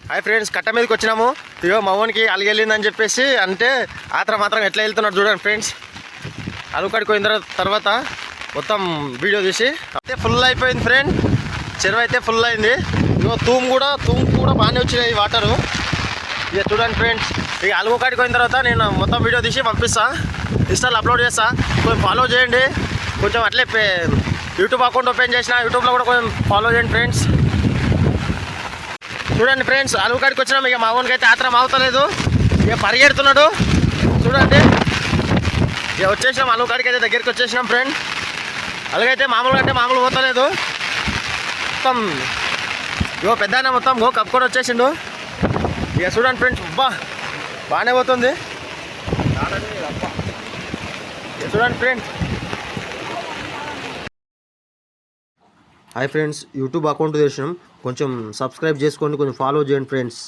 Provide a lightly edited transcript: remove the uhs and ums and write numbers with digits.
Hi friends, కట్ట మీదకి వచ్చినాము. ఇగో మవ్వనికి అలిగెళ్ళిందని చెప్పేసి అంటే మాత్రం ఎట్లా వెళ్తున్నాడు చూడండి ఫ్రెండ్స్. అలుకాడికి పోయిన తర్వాత మొత్తం వీడియో తీసి అయితే ఫుల్ అయిపోయింది ఫ్రెండ్. చెరువు అయితే ఫుల్ అయింది. ఇగో తూము కూడా బాగానే వచ్చినాయి వాటరు. ఇక చూడండి ఫ్రెండ్స్, ఇక అలుకాడికి పోయిన తర్వాత నేను మొత్తం వీడియో తీసి పంపిస్తా, ఇన్స్టాలో అప్లోడ్ చేస్తా. కొంచెం ఫాలో చేయండి. కొంచెం అట్లే యూట్యూబ్ అకౌంట్ ఓపెన్ చేసిన, యూట్యూబ్లో కూడా కొంచెం ఫాలో చేయండి ఫ్రెండ్స్. చూడండి ఫ్రెండ్స్, అలుకాడికి వచ్చినాం. ఇక మా ఊనికి అయితే ఆత్రం అవుతలేదు, ఇక పరిగెడుతున్నాడు చూడండి. ఇక వచ్చేసినాం అలుకాడికి అయితే దగ్గరికి వచ్చేసినాం ఫ్రెండ్. అలాగైతే మామూలు పోతలేదు మొత్తం. ఇగో పెద్ద మొత్తం కప్పుకొని వచ్చేసిండు. ఇక చూడండి ఫ్రెండ్స్, బాగానే పోతుంది. చూడండి friends. Hi friends, YouTube account చేసినాం. కొంచెం సబ్స్క్రైబ్ చేసుకోండి, కొంచెం ఫాలో చేయండి ఫ్రెండ్స్.